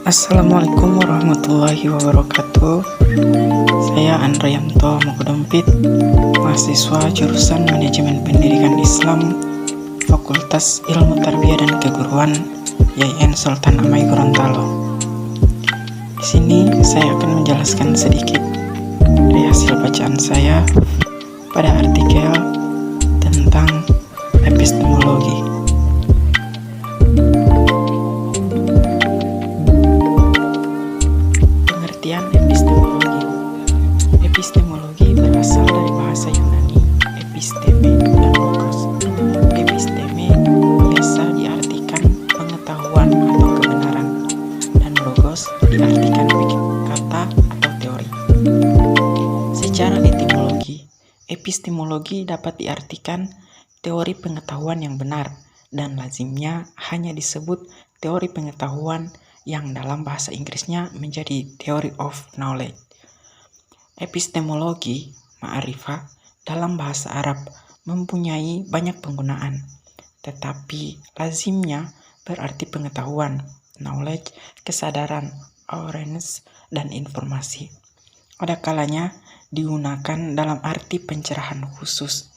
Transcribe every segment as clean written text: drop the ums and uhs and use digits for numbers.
Assalamualaikum warahmatullahi wabarakatuh. Saya Andrianto Mokodompit, mahasiswa jurusan Manajemen Pendidikan Islam, Fakultas Ilmu Tarbiyah dan Keguruan, YIN Sultan Amai Gorontalo. Di sini saya akan menjelaskan sedikit dari hasil bacaan saya pada artikel tentang epistemologi. Pengertian epistemologi. Epistemologi berasal dari bahasa Yunani episteme dan logos. Episteme biasa diartikan pengetahuan atau kebenaran, dan logos diartikan kata atau teori. Secara etimologi, epistemologi dapat diartikan teori pengetahuan yang benar, dan lazimnya hanya disebut teori pengetahuan yang dalam bahasa Inggrisnya menjadi theory of knowledge. Epistemologi, ma'rifah, dalam bahasa Arab mempunyai banyak penggunaan, tetapi lazimnya berarti pengetahuan, knowledge, kesadaran, awareness, dan informasi. Ada kalanya digunakan dalam arti pencerahan khusus,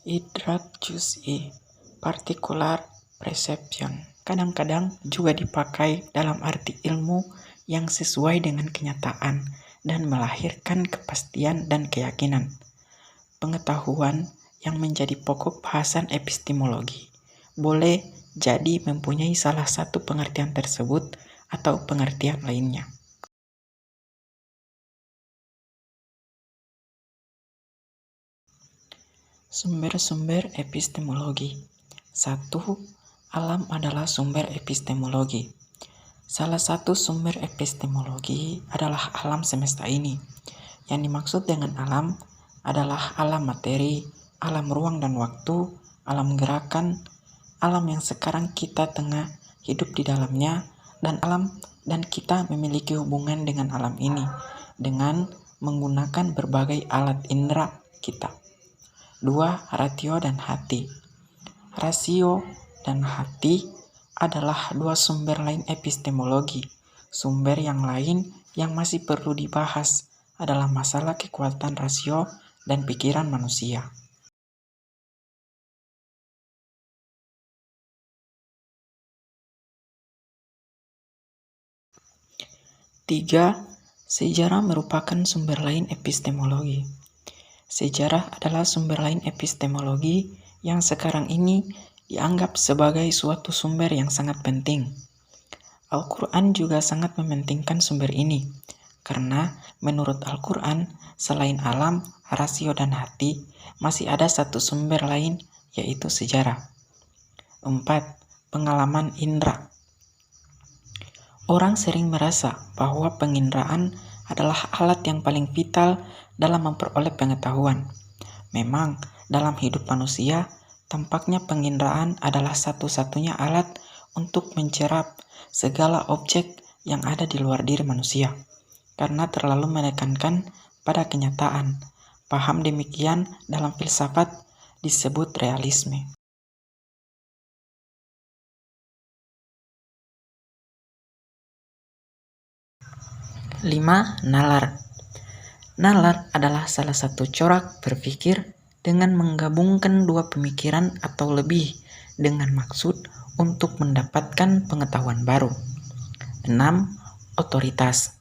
idrak juz'i, particular perception. Kadang-kadang juga dipakai dalam arti ilmu yang sesuai dengan kenyataan dan melahirkan kepastian dan keyakinan. Pengetahuan yang menjadi pokok bahasan epistemologi boleh jadi mempunyai salah satu pengertian tersebut atau pengertian lainnya. Sumber-sumber epistemologi. 1. Alam adalah sumber epistemologi. Salah satu sumber epistemologi adalah alam semesta ini. Yang dimaksud dengan alam adalah alam materi, alam ruang dan waktu, alam gerakan, alam yang sekarang kita tengah hidup di dalamnya, dan kita memiliki hubungan dengan alam ini dengan menggunakan berbagai alat indera kita. 2. Ratio dan hati. Rasio dan hati adalah dua sumber lain epistemologi. Sumber yang lain yang masih perlu dibahas adalah masalah kekuatan rasio dan pikiran manusia. Tiga, sejarah merupakan sumber lain epistemologi. Sejarah adalah sumber lain epistemologi yang sekarang ini dianggap sebagai suatu sumber yang sangat penting. Al-Quran juga sangat mementingkan sumber ini, karena menurut Al-Quran, selain alam, rasio, dan hati, masih ada satu sumber lain, yaitu sejarah. 4. Pengalaman indera. Orang sering merasa bahwa penginderaan adalah alat yang paling vital dalam memperoleh pengetahuan. Memang, dalam hidup manusia, tampaknya penginderaan adalah satu-satunya alat untuk mencerap segala objek yang ada di luar diri manusia, karena terlalu menekankan pada kenyataan. Paham demikian dalam filsafat disebut realisme. 5. Nalar. Nalar adalah salah satu corak berpikir dengan menggabungkan dua pemikiran atau lebih dengan maksud untuk mendapatkan pengetahuan baru. 6. Otoritas.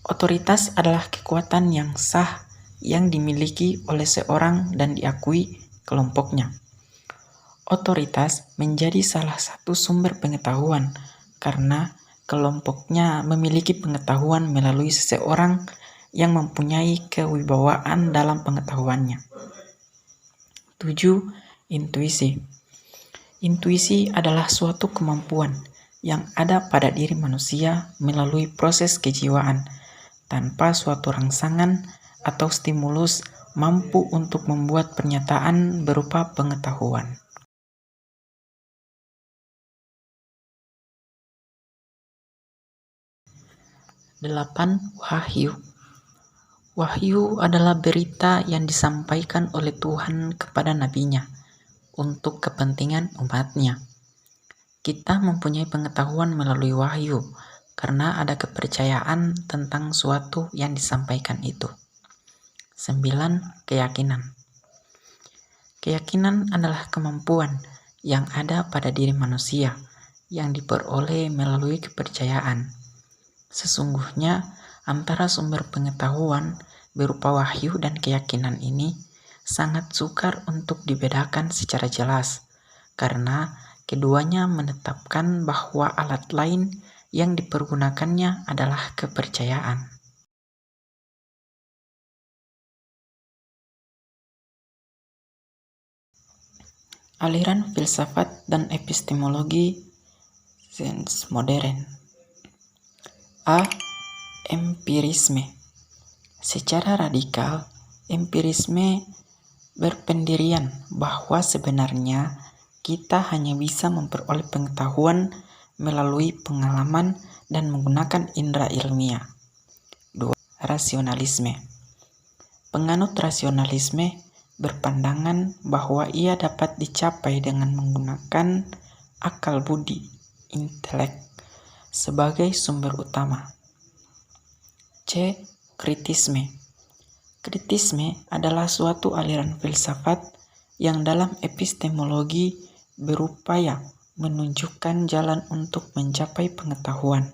Otoritas adalah kekuatan yang sah yang dimiliki oleh seorang dan diakui kelompoknya. Otoritas menjadi salah satu sumber pengetahuan karena kelompoknya memiliki pengetahuan melalui seseorang yang mempunyai kewibawaan dalam pengetahuannya. 7. Intuisi. Intuisi adalah suatu kemampuan yang ada pada diri manusia melalui proses kejiwaan, tanpa suatu rangsangan atau stimulus mampu untuk membuat pernyataan berupa pengetahuan. 8. Wahyu. Wahyu adalah berita yang disampaikan oleh Tuhan kepada nabinya untuk kepentingan umatnya. Kita mempunyai pengetahuan melalui wahyu karena ada kepercayaan tentang suatu yang disampaikan itu. 9. Keyakinan. Keyakinan adalah kemampuan yang ada pada diri manusia yang diperoleh melalui kepercayaan. Sesungguhnya, antara sumber pengetahuan berupa wahyu dan keyakinan ini sangat sukar untuk dibedakan secara jelas, karena keduanya menetapkan bahwa alat lain yang dipergunakannya adalah kepercayaan. Aliran filsafat dan epistemologi sains modern. A. Empirisme. Secara radikal, empirisme berpendirian bahwa sebenarnya kita hanya bisa memperoleh pengetahuan melalui pengalaman dan menggunakan indera ilmiah. 2. Rasionalisme. Penganut rasionalisme berpandangan bahwa ia dapat dicapai dengan menggunakan akal budi, intelek, sebagai sumber utama. C. Kritisme. Kritisme adalah suatu aliran filsafat yang dalam epistemologi berupaya menunjukkan jalan untuk mencapai pengetahuan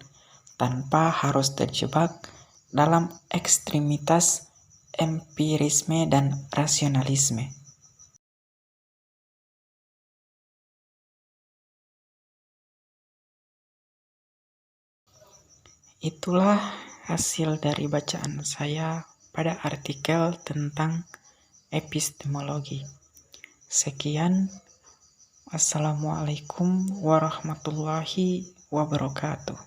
tanpa harus terjebak dalam ekstremitas empirisme dan rasionalisme. Itulah hasil dari bacaan saya pada artikel tentang epistemologi. Sekian, wassalamualaikum warahmatullahi wabarakatuh.